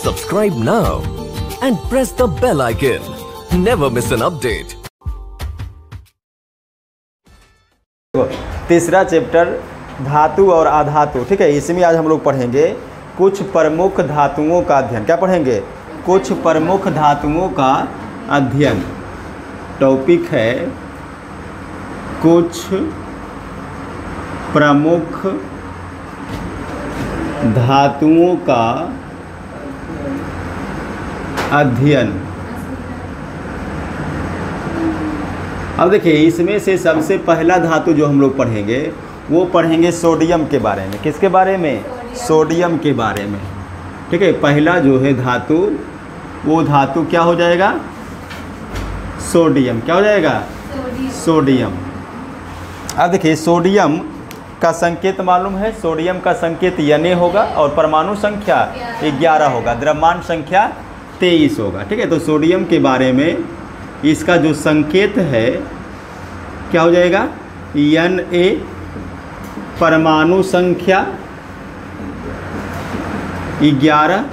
Subscribe now and press the bell icon. Never miss an update. तीसरा chapter धातु और अधातु, ठीक है। इसमें आज हम लोग पढ़ेंगे कुछ प्रमुख धातुओं का अध्ययन। क्या पढ़ेंगे? कुछ प्रमुख धातुओं का अध्ययन। टॉपिक है कुछ प्रमुख धातुओं का अध्ययन। अब देखिए, इसमें से सबसे पहला धातु जो हम लोग पढ़ेंगे वो पढ़ेंगे सोडियम के बारे में। किसके बारे में? सोडियम के बारे में, ठीक है। पहला जो है धातु, वो धातु क्या हो जाएगा? सोडियम। क्या हो जाएगा? सोडियम। अब देखिए, सोडियम का संकेत मालूम है। सोडियम का संकेत Na होगा और परमाणु संख्या 11 होगा, द्रव्यमान संख्या 23 होगा, ठीक है। तो सोडियम के बारे में इसका जो संकेत है क्या हो जाएगा? Na, परमाणु संख्या 11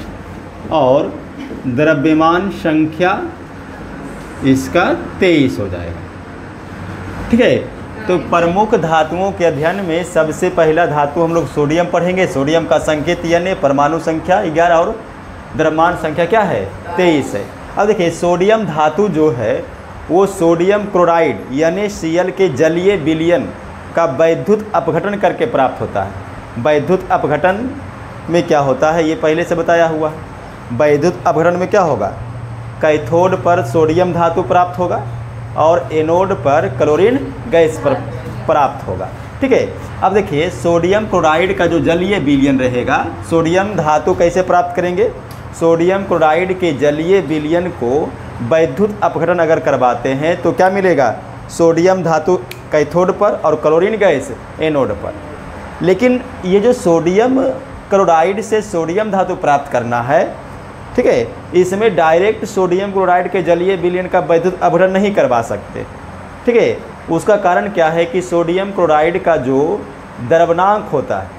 और द्रव्यमान संख्या इसका 23 हो जाएगा, ठीक है। तो प्रमुख धातुओं के अध्ययन में सबसे पहला धातु हम लोग सोडियम पढ़ेंगे। सोडियम का संकेत Na, परमाणु संख्या 11 और द्रव्यमान संख्या क्या है? 23 है। अब देखिए, सोडियम धातु जो है वो सोडियम क्लोराइड NaCl के जलीय विलयन का वैद्युत अपघटन करके प्राप्त होता है। वैद्युत अपघटन में क्या होता है ये पहले से बताया हुआ। वैद्युत अपघटन में क्या होगा? कैथोड पर सोडियम धातु प्राप्त होगा और एनोड पर क्लोरीन गैस पर प्राप्त होगा, ठीक है। अब देखिए, सोडियम क्लोराइड का जो जलीय विलयन रहेगा, सोडियम धातु कैसे प्राप्त करेंगे? सोडियम क्लोराइड के जलीय विलयन को वैद्युत अपघटन अगर करवाते हैं तो क्या मिलेगा? सोडियम धातु कैथोड पर और क्लोरीन गैस एनोड पर। लेकिन ये जो सोडियम क्लोराइड से सोडियम धातु प्राप्त करना है, ठीक है, इसमें डायरेक्ट सोडियम क्लोराइड के जलीय विलयन का वैद्युत अपघटन नहीं करवा सकते, ठीक है। उसका कारण क्या है कि सोडियम क्लोराइड का जो द्रवणांक होता है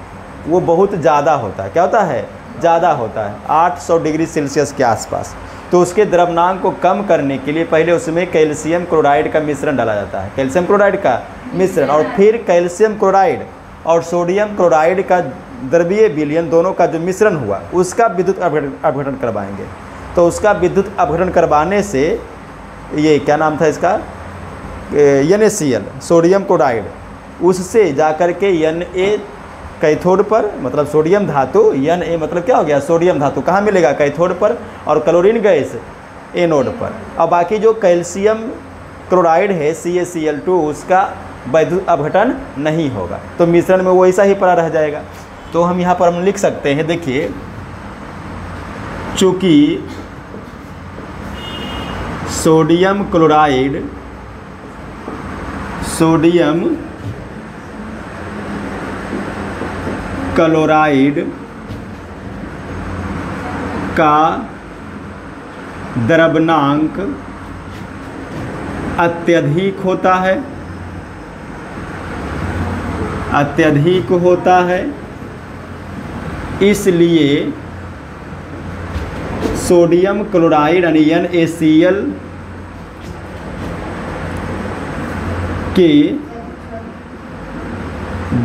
वो बहुत ज़्यादा होता है। क्या होता है? ज़्यादा होता है, 800 डिग्री सेल्सियस के आसपास। तो उसके द्रवणांक को कम करने के लिए पहले उसमें कैल्शियम क्लोराइड का मिश्रण डाला जाता है, कैल्शियम क्लोराइड का मिश्रण, और फिर कैल्शियम क्लोराइड और सोडियम क्लोराइड का द्रवीय विलयन दोनों का जो मिश्रण हुआ उसका विद्युत अपघटन करवाएंगे। तो उसका विद्युत अपघटन करवाने से ये क्या नाम था इसका? NaCl, सोडियम क्लोराइड, उससे जाकर के Na कैथोड पर, मतलब सोडियम धातु, Na मतलब क्या हो गया? सोडियम धातु कहाँ मिलेगा? कैथोड पर, और क्लोरीन गैस एनोड पर। और बाकी जो कैल्शियम क्लोराइड है CaCl2 उसका वैद्युत अपघटन नहीं होगा, तो मिश्रण में वो ऐसा ही पड़ा रह जाएगा। तो हम यहाँ पर हम लिख सकते हैं, देखिए, चूँकि सोडियम क्लोराइड का द्रव्यनांक अत्यधिक होता है, इसलिए सोडियम क्लोराइड यानी NaCl के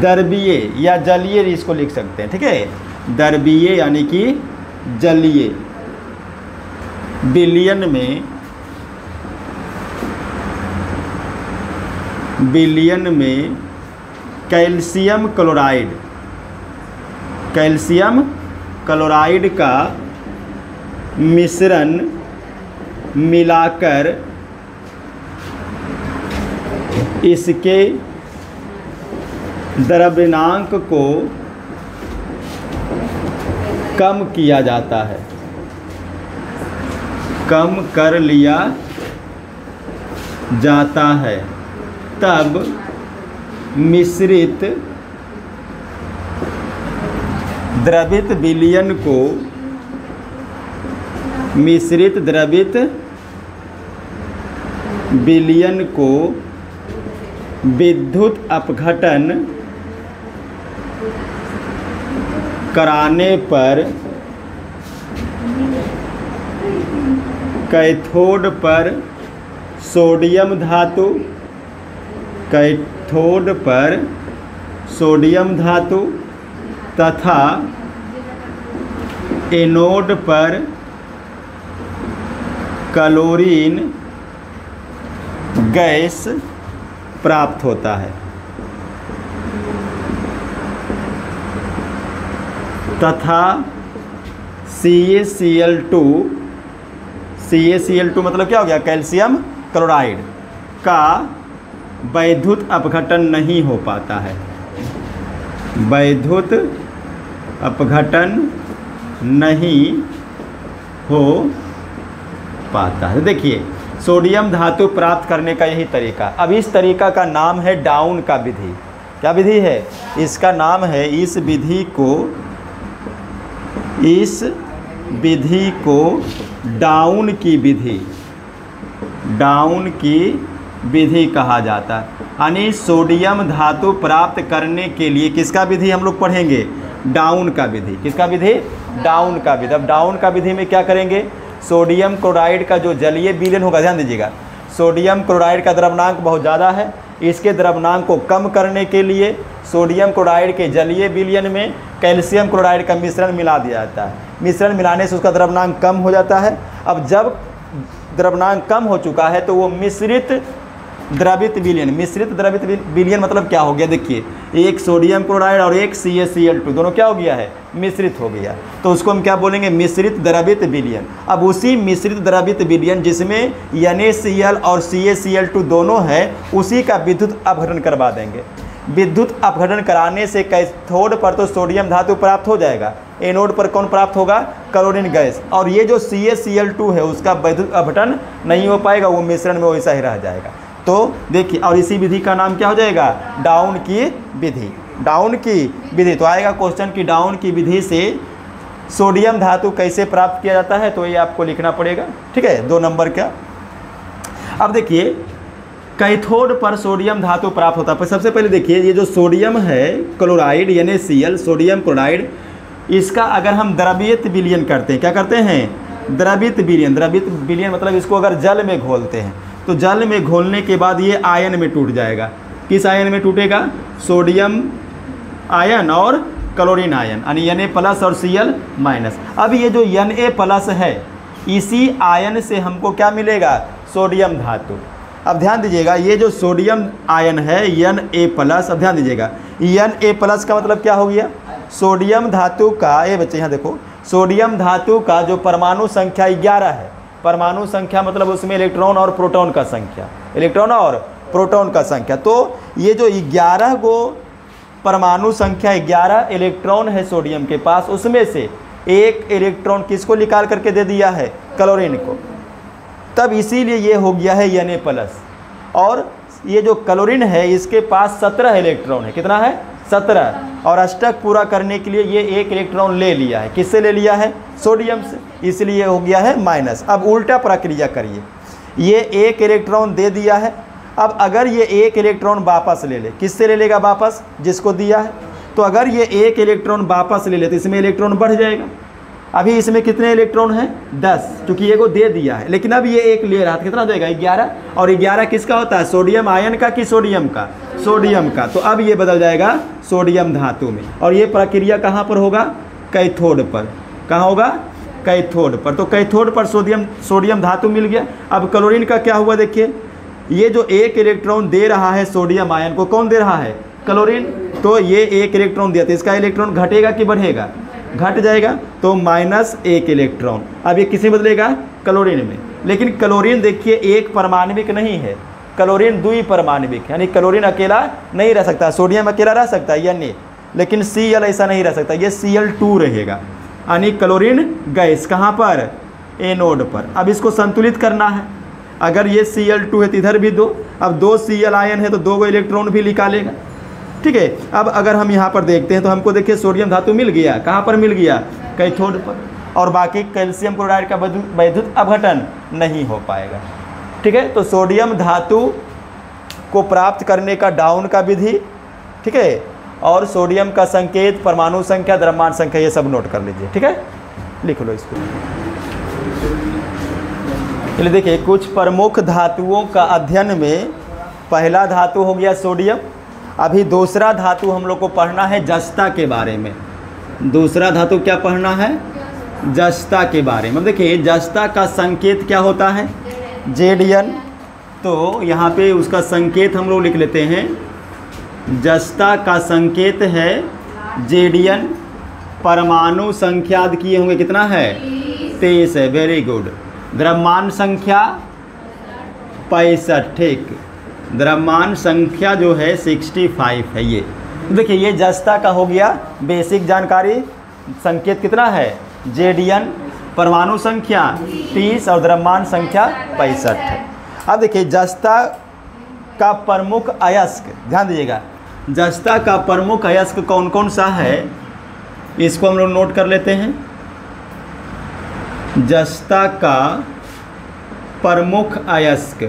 द्रवीय या जलीय, इसको लिख सकते हैं, ठीक है। द्रवीय यानी कि जलीय विलयन में कैल्शियम क्लोराइड का मिश्रण मिलाकर इसके द्रव्यनांक को कम किया जाता है, कम कर लिया जाता है। तब मिश्रित द्रवित विलयन को विद्युत अपघटन कराने पर कैथोड पर सोडियम धातु, कैथोड पर सोडियम धातु तथा एनोड पर क्लोरीन गैस प्राप्त होता है तथा CaCl2 मतलब क्या हो गया, कैल्शियम क्लोराइड का वैद्युत अपघटन नहीं हो पाता है, वैद्युत अपघटन नहीं हो पाता है। देखिए सोडियम धातु प्राप्त करने का यही तरीका। अब इस तरीका का नाम है डाउन का विधि। क्या विधि है? इसका नाम है, इस विधि को डाउन की विधि, डाउन की विधि कहा जाता है। यानी सोडियम धातु प्राप्त करने के लिए किसका विधि हम लोग पढ़ेंगे? डाउन का विधि। किसका विधि? डाउन का विधि। अब डाउन का विधि में क्या करेंगे? सोडियम क्लोराइड का जो जलीय विलयन होगा, ध्यान दीजिएगा, सोडियम क्लोराइड का द्रव्यनांक बहुत ज़्यादा है, इसके द्रव्यनांक को कम करने के लिए सोडियम क्लोराइड के जलीय विलयन में कैल्शियम क्लोराइड का मिश्रण मिला दिया जाता है। मिश्रण मिलाने से उसका द्रव्यनांक कम हो जाता है। अब जब द्रव्यनांक कम हो चुका है तो वो मिश्रित द्रवित विलयन, मिश्रित द्रवित विलयन मतलब क्या हो गया? देखिए, एक सोडियम क्लोराइड और एक CaCl2 दोनों क्या हो गया है? मिश्रित हो गया। तो उसको हम क्या बोलेंगे? मिश्रित द्रवित विलयन। अब उसी मिश्रित द्रवित विलयन जिसमें NaCl और CaCl2 दोनों है, उसी का विद्युत अपघटन करवा देंगे। विद्युत अपघटन कराने से कैथोड पर तो सोडियम धातु प्राप्त हो जाएगा, एनोड पर कौन प्राप्त होगा? Chlorine gas. और ये जो CaCl2 है उसका विद्युत अपघटन नहीं हो पाएगा, वो मिश्रण में वैसा ही रह जाएगा। तो देखिए, और इसी विधि का नाम क्या हो जाएगा? डाउन की विधि। डाउन की विधि। तो आएगा क्वेश्चन कि डाउन की विधि से सोडियम धातु कैसे प्राप्त किया जाता है, तो ये आपको लिखना पड़ेगा। ठीक है, 2 नंबर का। अब देखिए, कैथोड पर सोडियम धातु प्राप्त होता है। सबसे पहले देखिए, ये जो सोडियम है क्लोराइड NaCl सोडियम क्लोराइड, इसका अगर हम द्रवित विलयन करते हैं, क्या करते हैं? द्रवित विलयन। द्रवित विलयन मतलब इसको अगर जल में घोलते हैं तो जल में घोलने के बाद ये आयन में टूट जाएगा। किस आयन में टूटेगा? सोडियम आयन और क्लोरीन आयन, यानी Na+ और Cl-। अब ये जो Na+ है, इसी आयन से हमको क्या मिलेगा? सोडियम धातु। अब ध्यान दीजिएगा, ये जो सोडियम आयन है Na+, अब ध्यान दीजिएगा, Na+ का मतलब क्या हो गया? सोडियम धातु का, ये बच्चे यहाँ देखो, सोडियम धातु का जो परमाणु संख्या 11 है, परमाणु संख्या मतलब उसमें इलेक्ट्रॉन और प्रोटॉन का संख्या, इलेक्ट्रॉन और प्रोटॉन का संख्या। तो ये जो 11 गो परमाणु संख्या 11 इलेक्ट्रॉन है सोडियम के पास, उसमें से एक इलेक्ट्रॉन किसको निकाल करके दे दिया है? क्लोरीन को। तब इसीलिए ये हो गया है Na+। और ये जो क्लोरीन है इसके पास 17 इलेक्ट्रॉन है। कितना है? 17। और अष्टक पूरा करने के लिए ये एक इलेक्ट्रॉन ले लिया है। किससे ले लिया है? सोडियम से, इसलिए हो गया है माइनस। अब उल्टा प्रक्रिया करिए, ये एक इलेक्ट्रॉन दे दिया है, अब अगर ये एक इलेक्ट्रॉन वापस ले ले, किससे ले लेगा वापस? जिसको दिया है। तो अगर ये एक इलेक्ट्रॉन वापस ले ले तो इसमें इलेक्ट्रॉन बढ़ जाएगा। अभी इसमें कितने इलेक्ट्रॉन हैं? 10, क्योंकि ये को दे दिया है, लेकिन अब ये एक ले रहा था, कितना देगा? 11। और 11 किसका होता है? सोडियम आयन का कि सोडियम का? सोडियम का। तो अब ये बदल जाएगा सोडियम धातु में। और ये प्रक्रिया कहाँ पर होगा? कैथोड पर। कहाँ होगा? कैथोड पर। तो कैथोड पर सोडियम धातु मिल गया। अब क्लोरीन का क्या हुआ? देखिए, ये जो एक इलेक्ट्रॉन दे रहा है सोडियम आयन को, कौन दे रहा है? क्लोरीन। तो ये एक इलेक्ट्रॉन दिया, तो इसका इलेक्ट्रॉन घटेगा कि बढ़ेगा? घट जाएगा। तो -1 इलेक्ट्रॉन। अब ये किसी में बदलेगा? क्लोरीन में। लेकिन क्लोरीन देखिए एक परमाणविक नहीं है, क्लोरीन द्विपरमाणविक, यानी क्लोरीन अकेला नहीं रह सकता। सोडियम अकेला रह सकता है यानी, लेकिन Cl ऐसा नहीं रह सकता, ये Cl2 रहेगा, यानी क्लोरीन गैस। कहाँ पर? एनोड पर। अब इसको संतुलित करना है। अगर ये Cl2 है तो इधर भी 2, अब 2 Cl आयन है तो 2 गो इलेक्ट्रॉन भी निकालेगा। ठीक है। अब अगर हम यहाँ पर देखते हैं तो हमको देखिए सोडियम धातु मिल गया। कहाँ पर मिल गया? कैथोड पर। और बाकी कैल्शियम क्लोराइड का वैद्युत अपघटन नहीं हो पाएगा। ठीक है। तो सोडियम धातु को प्राप्त करने का डाउन का विधि, ठीक है, और सोडियम का संकेत, परमाणु संख्या, द्रव्यमान संख्या, ये सब नोट कर लीजिए। ठीक है, लिख लो इसको। चलिए देखिए, कुछ प्रमुख धातुओं का अध्ययन में पहला धातु हो गया सोडियम। अभी दूसरा धातु हम लोग को पढ़ना है जस्ता के बारे में। दूसरा धातु क्या पढ़ना है? जस्ता के बारे में। देखिए जस्ता का संकेत क्या होता है? जेडियन। तो यहाँ पे उसका संकेत हम लोग लिख लेते हैं। जस्ता का संकेत है जेडियन। परमाणु संख्या किए होंगे, कितना है? 23 है। Very good. द्रव्यमान संख्या 65, ठीक। द्रव्यमान संख्या जो है 65 है ये। देखिए ये जस्ता का हो गया बेसिक जानकारी। संकेत कितना है? जेडियन। परमाणु संख्या 30 और द्रव्यमान संख्या 65 है। अब देखिए जस्ता का प्रमुख अयस्क, ध्यान दीजिएगा, जस्ता का प्रमुख अयस्क कौन कौन सा है इसको हम लोग नोट कर लेते हैं। जस्ता का प्रमुख अयस्क,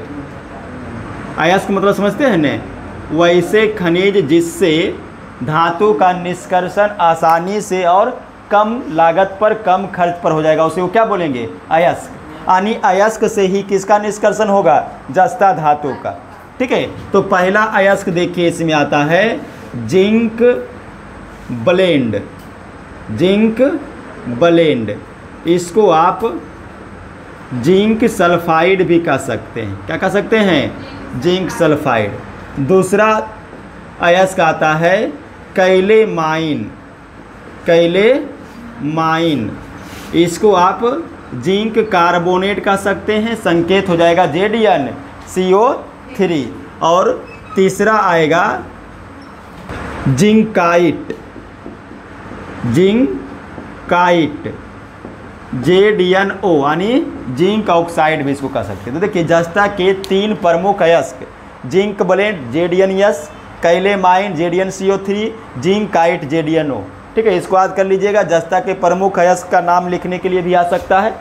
अयस्क मतलब समझते हैं ने? वैसे खनिज जिससे धातु का निष्कर्षण आसानी से और कम लागत पर, कम खर्च पर हो जाएगा, उसे वो क्या बोलेंगे? अयस्क। यानी अयस्क से ही किसका निष्कर्षण होगा? जस्ता धातु का। ठीक है, तो पहला अयस्क देखिए इसमें आता है जिंक ब्लेंड। जिंक ब्लेंड, इसको आप जिंक सल्फाइड भी कह सकते हैं। क्या कह सकते हैं? Zinc sulphide. दूसरा अयस्क आता है कैलेमाइन। कैलेमाइन, इसको आप जिंक कार्बोनेट कह सकते हैं। संकेत हो जाएगा जेडियन CO3। और तीसरा आएगा जिंकाइट। जिंकाइट JDNO, यानी जिंक ऑक्साइड भी इसको कह सकते हैं। तो देखिए जस्ता के 3 प्रमुख अयस्क, zinc blende JDNS, calamine JDNCO3, zincite JDNO। ठीक है, इसको याद कर लीजिएगा। जस्ता के प्रमुख अयस्क का नाम लिखने के लिए भी आ सकता है,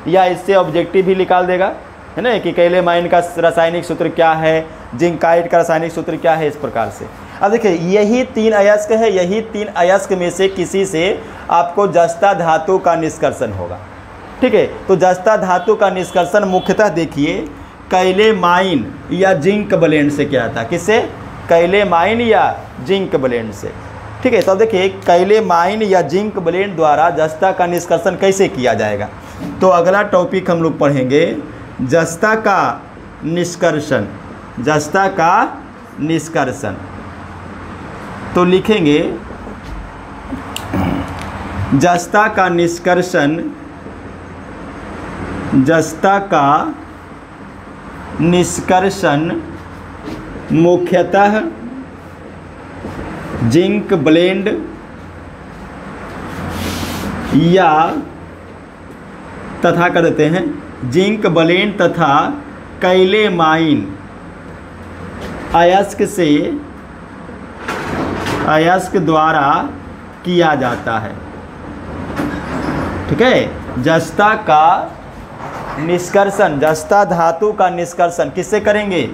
या इससे ऑब्जेक्टिव भी निकाल देगा, है ना, कि कैलेमाइन का रासायनिक सूत्र क्या है, जिंकाइट का रासायनिक सूत्र क्या है, इस प्रकार से। अब देखिए यही 3 अयस्क है। यही 3 अयस्क में से किसी से आपको जस्ता धातु का निष्कर्षण होगा। ठीक है, तो जस्ता धातु का निष्कर्षण मुख्यतः देखिए कैलेमाइन या जिंक ब्लेंड से क्या था? किससे? कैलेमाइन या जिंक ब्लेंड से। ठीक है, तो देखिए कैलेमाइन या जिंक ब्लेंड द्वारा जस्ता का निष्कर्षण कैसे किया जाएगा। तो अगला टॉपिक हम लोग पढ़ेंगे जस्ता का निष्कर्षण। जस्ता का निष्कर्षण तो लिखेंगे जस्ता का निष्कर्षण। जस्ता का निष्कर्षण मुख्यतः जिंक ब्लेंड या तथा कर देते हैं जिंक ब्लेंड तथा कैलेमाइन अयस्क द्वारा किया जाता है। ठीक है, जस्ता का निष्कर्षण, जस्ता धातु का निष्कर्षण किससे करेंगे?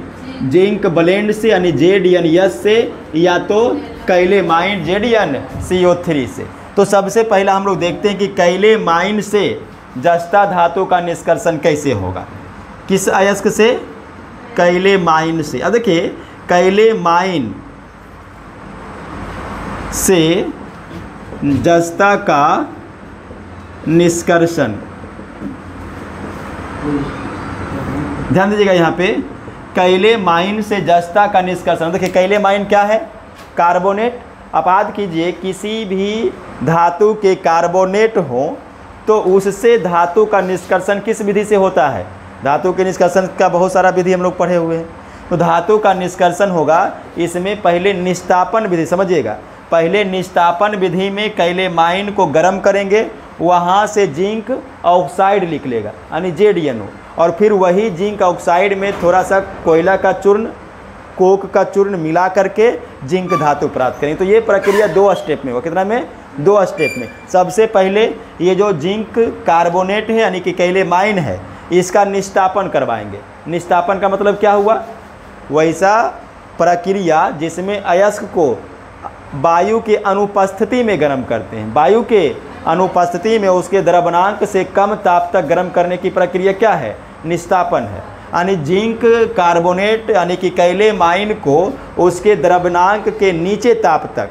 जिंक ब्लेंड से, यानी JDNS से, या तो कैलेमाइन JDNCO3 से। तो सबसे पहला हम लोग देखते हैं कि कैलेमाइन से जस्ता धातु का निष्कर्षण कैसे होगा। किस अयस्क से? कैलेमाइन से। अब देखिए कैलेमाइन से जस्ता का निष्कर्षण, ध्यान दीजिएगा यहाँ पे, कैलेमाइन से जस्ता का निष्कर्षण। देखिए कैलेमाइन क्या है? कार्बोनेट। आप याद कीजिए किसी भी धातु के कार्बोनेट हो तो उससे धातु का निष्कर्षण किस विधि से होता है? धातु के निष्कर्षण का बहुत सारा विधि हम लोग पढ़े हुए हैं। तो धातु का निष्कर्षण होगा, इसमें पहले निस्तापन विधि, समझिएगा, पहले निस्तापन विधि में कैलेमाइन को गर्म करेंगे, वहाँ से जिंक ऑक्साइड निकलेगा यानी JDNO, और फिर वही जिंक ऑक्साइड में थोड़ा सा कोयला का चूर्ण, कोक का चूर्ण मिला करके जिंक धातु प्राप्त करेंगे। तो ये प्रक्रिया 2 स्टेप में होगा। कितना में? 2 स्टेप में। सबसे पहले ये जो जिंक कार्बोनेट है यानी कि कैलेमाइन है, इसका निस्तापन करवाएंगे। निस्तापन का मतलब क्या हुआ? वैसा प्रक्रिया जिसमें अयस्क को वायु के अनुपस्थिति में गर्म करते हैं। वायु के अनुपस्थिति में उसके द्रवणांक से कम ताप तक गर्म करने की प्रक्रिया क्या है? निस्तापन है। यानी जिंक कार्बोनेट यानी कि कैलेमाइन को उसके द्रव्यनांक के नीचे ताप तक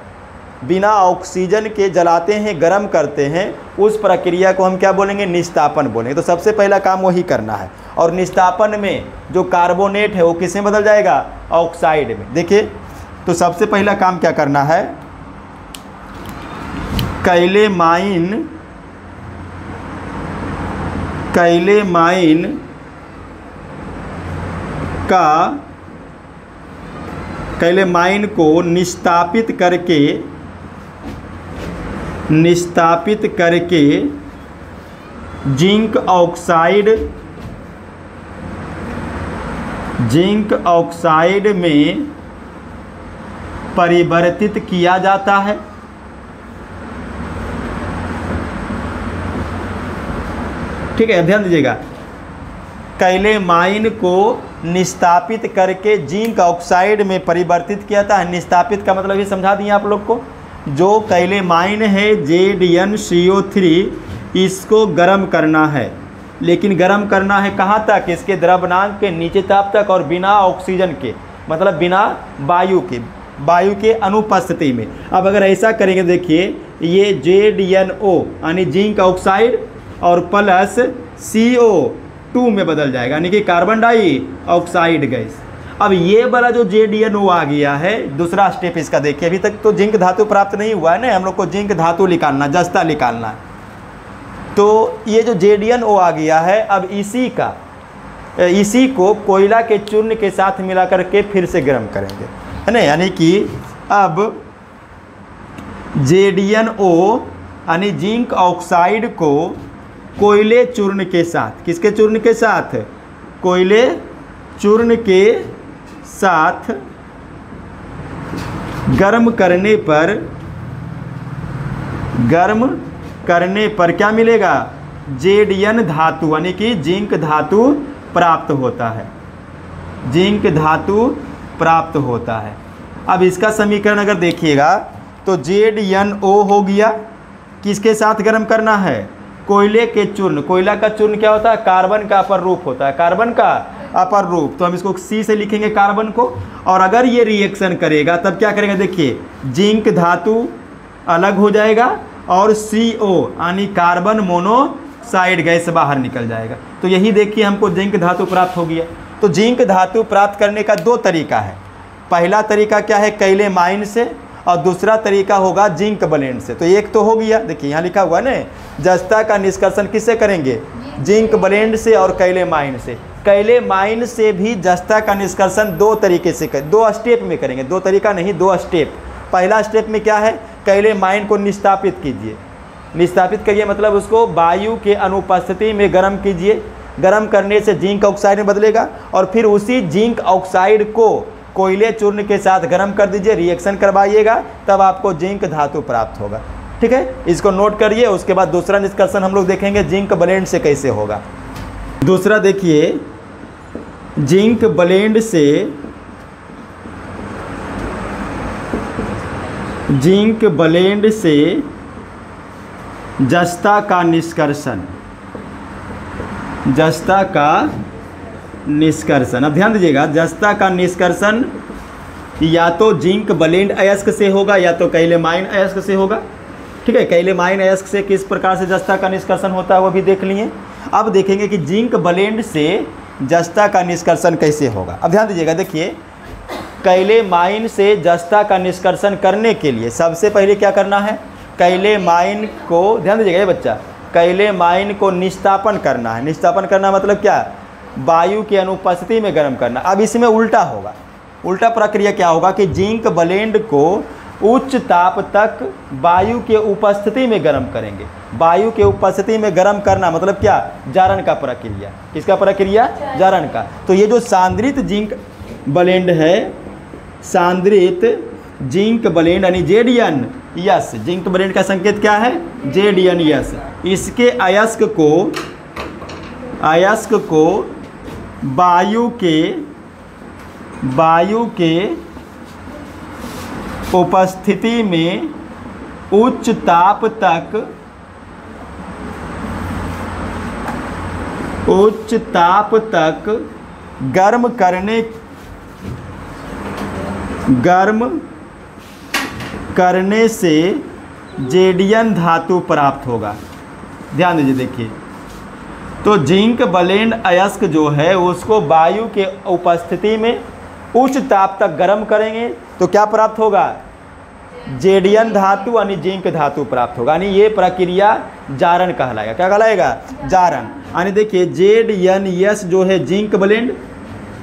बिना ऑक्सीजन के जलाते हैं, गर्म करते हैं, उस प्रक्रिया को हम क्या बोलेंगे? निस्तापन बोलेंगे। तो सबसे पहला काम वही करना है। और निस्तापन में जो कार्बोनेट है वो किसमें बदल जाएगा? ऑक्साइड में। देखिए, तो सबसे पहला काम क्या करना है? कैलेमाइन को निस्तापित करके जिंक ऑक्साइड में परिवर्तित किया जाता है। ठीक है, ध्यान दीजिएगा। कैलेमाइन को निस्तापित करके जिंक ऑक्साइड में परिवर्तित किया जाता है। निस्तापित का मतलब ये समझा दिए आप लोग को। जो कैलेमाइन है ZnCO3, इसको गर्म करना है, लेकिन गर्म करना है कहाँ तक? इसके द्रव्यनांक के नीचे ताप तक और बिना ऑक्सीजन के, मतलब बिना वायु के अनुपस्थिति में। अब अगर ऐसा करेंगे, देखिए ये ZnO यानी जिंक ऑक्साइड और प्लस CO2 में बदल जाएगा, यानी कि कार्बन डाइऑक्साइड गैस। अब ये वाला जो ZnO आ गया है, दूसरा स्टेप इसका देखिए। अभी तक तो जिंक धातु प्राप्त नहीं हुआ है ना, हम लोग को जिंक धातु निकालना, जस्ता निकालना है। तो ये जो ZnO आ गया है, अब इसी को कोयला के चूर्ण के साथ मिला करके फिर से गर्म करेंगे, है ना। यानी कि अब ZnO यानी जिंक ऑक्साइड को कोयले चूर्ण के साथ, किसके चूर्ण के साथ? कोयले चूर्ण के साथ गर्म करने पर क्या मिलेगा? Zn धातु यानी कि जिंक धातु प्राप्त होता है। जिंक धातु प्राप्त होता है। अब इसका समीकरण अगर देखिएगा तो ZnO हो गया, किसके साथ गर्म करना है? कोयले के चूर्ण। कोयला का चूर्ण क्या होता है? कार्बन का अपर रूप होता है, कार्बन का अपर रूप। तो हम इसको C से लिखेंगे कार्बन को। और अगर ये रिएक्शन करेगा तब क्या करेगा? देखिए, जिंक धातु अलग हो जाएगा और CO यानी कार्बन मोनोऑक्साइड गैस बाहर निकल जाएगा। तो यही देखिए हमको जिंक धातु प्राप्त हो गया। तो जिंक धातु प्राप्त करने का दो तरीका है। पहला तरीका क्या है? कैलेमाइन से, और दूसरा तरीका होगा जिंक ब्लेंड से। तो एक तो हो गया, देखिए यहाँ लिखा हुआ ना, जस्ता का निष्कर्षण किससे करेंगे? जिंक ब्लेंड से और कैलेमाइन से। कैलेमाइन से भी जस्ता का निष्कर्षण दो तरीके से दो स्टेप में करेंगे। दो तरीका नहीं, दो स्टेप। पहला स्टेप में क्या है? कैलेमाइन को निस्तापित कीजिए। निस्तापित करिए मतलब उसको वायु के अनुपस्थिति में गर्म कीजिए। गर्म करने से जिंक ऑक्साइड में बदलेगा और फिर उसी जिंक ऑक्साइड को कोयले चूर्ण के साथ गर्म कर दीजिए, रिएक्शन करवाइएगा, तब आपको जिंक धातु प्राप्त होगा। ठीक है, इसको नोट करिए। उसके बाद दूसरा निष्कर्षण हम लोग देखेंगे जिंक ब्लेंड से कैसे होगा। दूसरा देखिए, जिंक ब्लेंड से जस्ता का निष्कर्षण। अब ध्यान दीजिएगा, जस्ता का निष्कर्षण या तो जिंक ब्लेंड अयस्क से होगा या तो कैलेमाइन अयस्क से होगा। ठीक है, कैलेमाइन अयस्क से किस प्रकार से जस्ता का निष्कर्षण होता है वो भी देख लिए। अब देखेंगे कि जिंक ब्लेंड से जस्ता का निष्कर्षण कैसे होगा। अब ध्यान दीजिएगा, देखिए कैलेमाइन से जस्ता का निष्कर्षण करने के लिए सबसे पहले क्या करना है? कैलेमाइन को, ध्यान दीजिएगा ये बच्चा, कैलेमाइन को निस्तापन करना है। निस्तापन करना मतलब क्या? वायु की अनुपस्थिति में गर्म करना। अब इसमें उल्टा होगा। उल्टा प्रक्रिया क्या होगा कि जिंक ब्लेंड को उच्च ताप तक वायु के उपस्थिति में गर्म करेंगे। वायु के उपस्थिति में गर्म करना मतलब क्या? जारण का प्रक्रिया। किसका प्रक्रिया? जारण का। तो ये जो सांद्रित जिंक ब्लेंड है, सांद्रित जिंक ब्लेंड यानी ZnS, जिंक ब्लेंड का संकेत क्या है? ZnS। इसके अयस्क को वायु के उपस्थिति में उच्च ताप तक उच्च ताप तक गर्म करने से जेडियन धातु प्राप्त होगा। ध्यान दीजिए, देखिए तो जिंक ब्लेंड अयस्क जो है उसको वायु के उपस्थिति में उच्च ताप तक गर्म करेंगे तो क्या प्राप्त होगा? जेडियन धातु यानी जिंक धातु प्राप्त होगा। यानी ये प्रक्रिया जारण कहलाएगा। क्या कहलाएगा? जारण। यानी देखिए ZnS जो है जिंक ब्लेंड,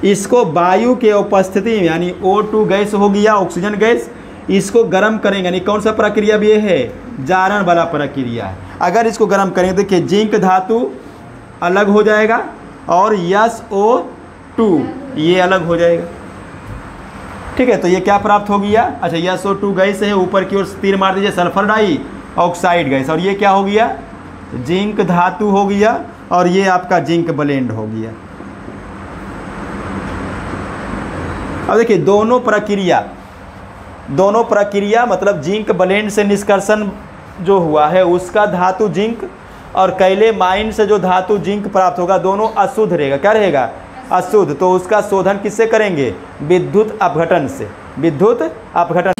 इसको वायु के उपस्थिति में यानी O2 गैस हो गया, ऑक्सीजन गैस, इसको गर्म करेंगे। यानी कौन सा प्रक्रिया भी है? जारण वाला प्रक्रिया है। अगर इसको गर्म करेंगे देखिए जिंक धातु अलग हो जाएगा और SO2 ये अलग हो जाएगा। ठीक है, तो ये क्या प्राप्त हो गया? अच्छा, SO2 गैस है, ऊपर की ओर तीर मार दीजिए, सल्फर डाइऑक्साइड गैस, और ये क्या हो गया? जिंक धातु हो गया, और ये आपका जिंक ब्लेंड हो गया। अब देखिए दोनों प्रक्रिया मतलब जिंक ब्लेंड से निष्कर्षण जो हुआ है उसका धातु जिंक, और कैले माइन से जो धातु जिंक प्राप्त होगा दोनों अशुद्ध रहेगा। क्या रहेगा? अशुद्ध। तो उसका शोधन किससे करेंगे? विद्युत अपघटन से। विद्युत अपघटन।